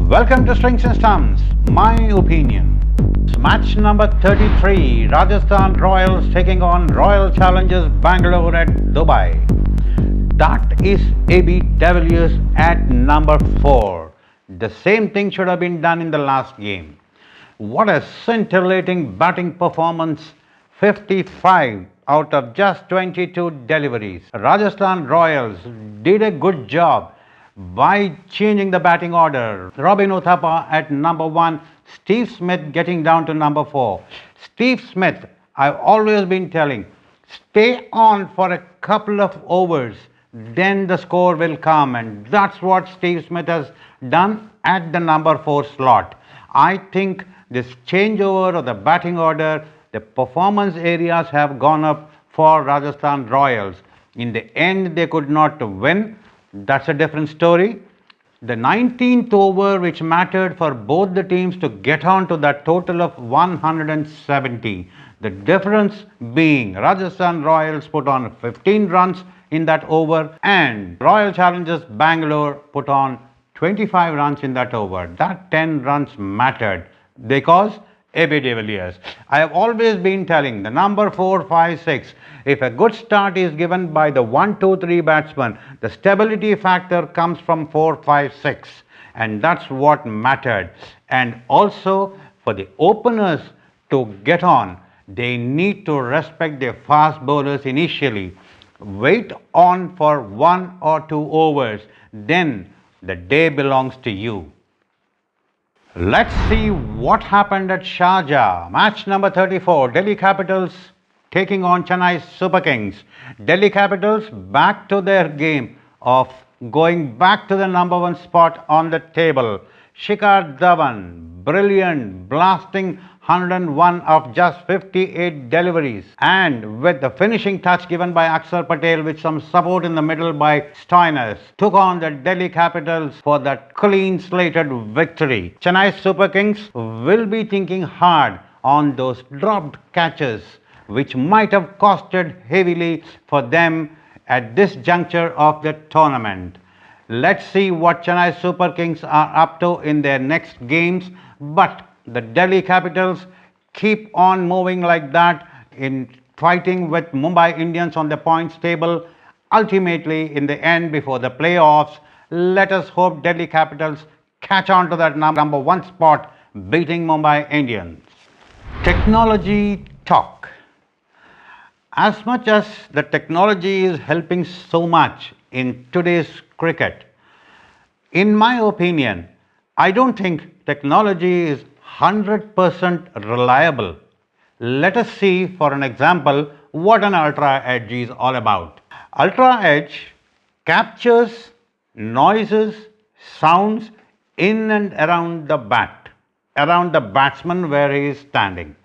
Welcome to Strings and Stumps, my opinion. Match number 33, Rajasthan Royals taking on Royal Challengers Bangalore at Dubai. That is AB de Villiers at number 4. The same thing should have been done in the last game. What a scintillating batting performance, 55 out of just 22 deliveries. Rajasthan Royals did a good job by changing the batting order. Robin Uthappa at number 1, Steve Smith getting down to number 4. Steve Smith, I've always been telling, stay on for a couple of overs, then the score will come, and that's what Steve Smith has done at the number 4 slot. I think this changeover of the batting order, the performance areas have gone up for Rajasthan Royals. In the end, they could not win. That's a different story. The 19th over, which mattered for both the teams to get on to that total of 170. The difference being Rajasthan Royals put on 15 runs in that over and Royal Challengers Bangalore put on 25 runs in that over. That 10 runs mattered because AB de Villiers. I have always been telling the number 4, 5, 6. If a good start is given by the 1, 2, 3 batsmen, the stability factor comes from 4, 5, 6. And that's what mattered. And also for the openers to get on, they need to respect their fast bowlers initially. Wait on for 1 or 2 overs. Then the day belongs to you. Let's see what happened at Sharjah. Match number 34, Delhi Capitals taking on Chennai Super Kings. Delhi Capitals back to their game of going back to the number 1 spot on the table. Shikhar Dhawan, brilliant, blasting 101 of just 58 deliveries, and with the finishing touch given by Akshar Patel with some support in the middle by Stoinis, took on the Delhi Capitals for that clean slated victory. Chennai Super Kings will be thinking hard on those dropped catches which might have costed heavily for them at this juncture of the tournament. Let's see what Chennai Super Kings are up to in their next games, but the Delhi Capitals keep on moving like that in fighting with Mumbai Indians on the points table. Ultimately, in the end, before the playoffs, let us hope Delhi Capitals catch on to that number 1 spot, beating Mumbai Indians. Technology talk. As much as the technology is helping so much in today's cricket, in my opinion, I don't think technology is 100% reliable. Let us see, for an example, what an Ultra Edge is all about. Ultra Edge captures noises, sounds in and around the bat, around the batsman where he is standing.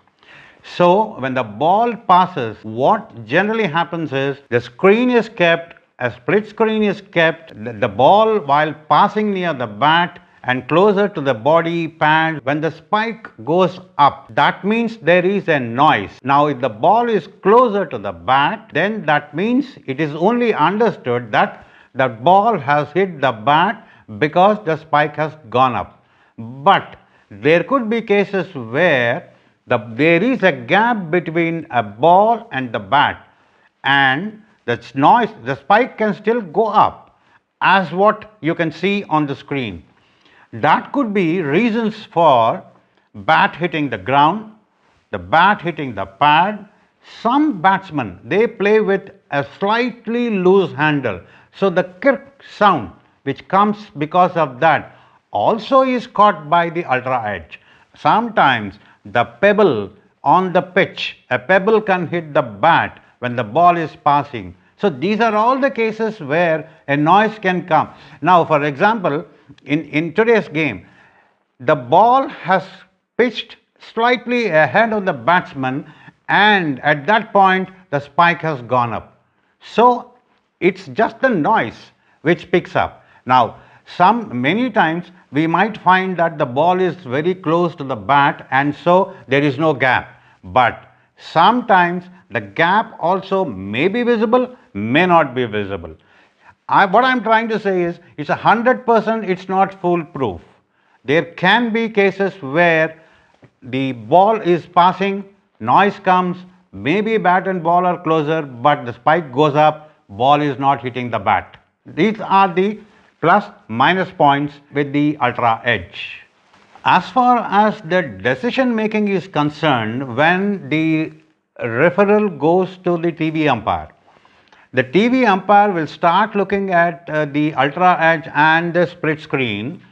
So, when the ball passes, what generally happens is the screen is kept, a split screen is kept, the ball while passing near the bat and closer to the body pad, when the spike goes up, that means there is a noise. Now, if the ball is closer to the bat, then that means it is only understood that the ball has hit the bat because the spike has gone up. But there could be cases where there is a gap between a ball and the bat, and the noise, the spike can still go up, as what you can see on the screen. That could be reasons for bat hitting the ground, the bat hitting the pad. Some batsmen, they play with a slightly loose handle. So the kirk sound which comes because of that also is caught by the Ultra Edge. Sometimes the pebble on the pitch, a pebble can hit the bat when the ball is passing. So these are all the cases where a noise can come. Now, for example, in today's game, the ball has pitched slightly ahead of the batsman, and at that point the spike has gone up. So it's just the noise which picks up. Now, many times we might find that the ball is very close to the bat and so there is no gap. But sometimes the gap also may be visible, may not be visible. What I'm trying to say is, it's 100%, it's not foolproof. There can be cases where the ball is passing, noise comes, maybe bat and ball are closer, but the spike goes up, ball is not hitting the bat. These are the plus minus points with the Ultra Edge. As far as the decision making is concerned, when the referral goes to the TV umpire, the TV umpire will start looking at the Ultra Edge and the split screen.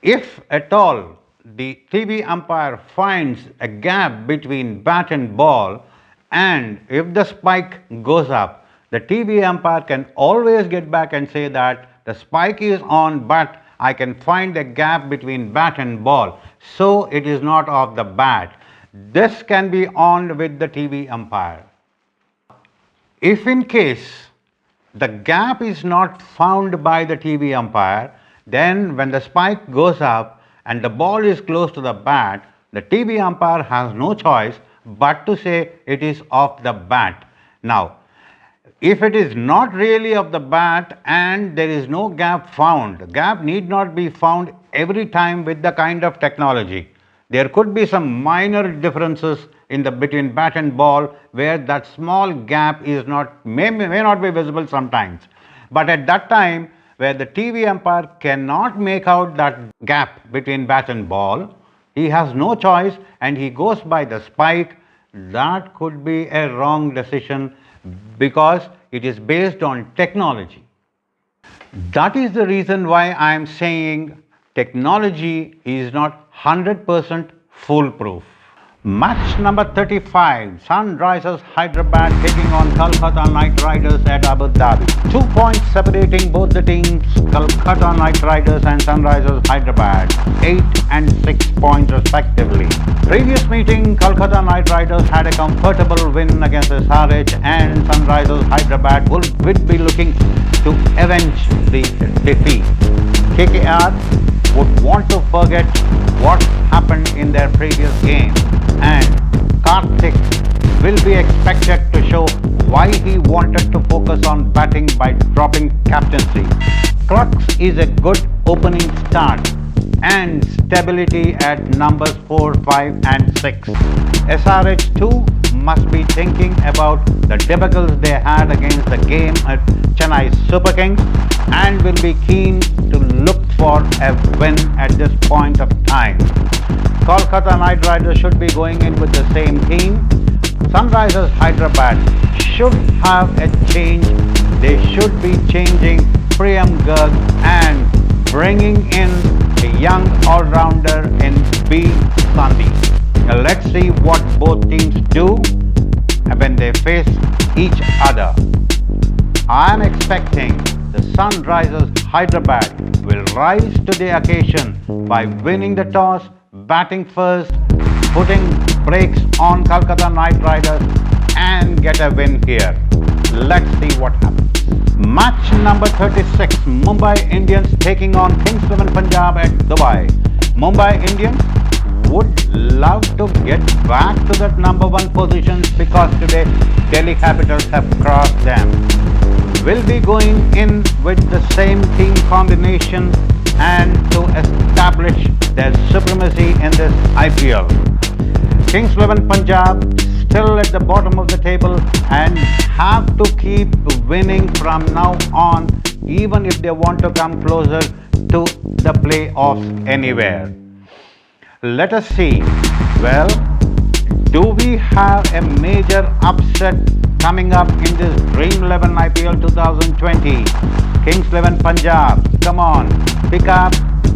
If at all the TV umpire finds a gap between bat and ball, and if the spike goes up, the TV umpire can always get back and say that the spike is on, but I can find a gap between bat and ball, so it is not off the bat. This can be on with the TV umpire. If in case the gap is not found by the TV umpire, then when the spike goes up and the ball is close to the bat, the TV umpire has no choice but to say it is off the bat. Now, if it is not really off the bat and there is no gap found, the gap need not be found every time with the kind of technology. There could be some minor differences in the between bat and ball where that small gap is may not be visible sometimes. But at that time, where the TV umpire cannot make out that gap between bat and ball, he has no choice and he goes by the spike. That could be a wrong decision because it is based on technology. That is the reason why I am saying technology is not 100% foolproof. Match number 35, Sunrisers Hyderabad taking on Kolkata Knight Riders at Abu Dhabi. 2 points separating both the teams, Kolkata Knight Riders and Sunrisers Hyderabad, 8 and 6 points respectively. Previous meeting, Kolkata Knight Riders had a comfortable win against SRH, and Sunrisers Hyderabad would be looking to avenge the defeat. KKR would want to forget what happened in their previous game, and Karthik will be expected to show why he wanted to focus on batting by dropping captaincy. Crux is a good opening start and stability at numbers 4, 5 and 6. SRH too must be thinking about the debacles they had against the game at Chennai Super Kings and will be keen to look for a win at this point of time. Kolkata Knight Riders should be going in with the same team. Sunrisers Hyderabad should have a change. They should be changing Priyam Garg and bringing in a young all-rounder in B. Sandhi. Let's see what both teams do when they face each other. I am expecting the Sunrisers Hyderabad will rise to the occasion by winning the toss, batting first, putting brakes on Kolkata Knight Riders and get a win here. Let's see what happens. Match number 36, Mumbai Indians taking on Kings XI Punjab at Dubai. Mumbai Indians would love to get back to that number 1 position because today Delhi Capitals have crossed them. Will be going in with the same team combination and to establish their supremacy in this IPL. Kings XI Punjab still at the bottom of the table and have to keep winning from now on, even if they want to come closer to the playoffs anywhere. Let us see. Well, do we have a major upset coming up in this Dream 11 IPL 2020? Kings XI Punjab, come on, pick up,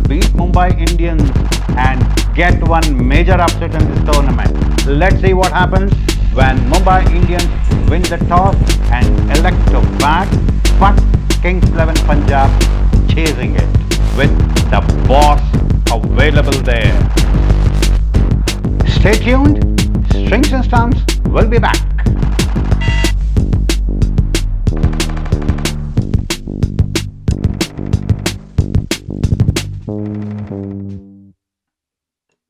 beat Mumbai Indians and get one major upset in this tournament. Let's see what happens when Mumbai Indians win the toss and elect to bat, but Kings XI Punjab chasing it with the boss available there. Stay tuned, Strings and Stumps will be back.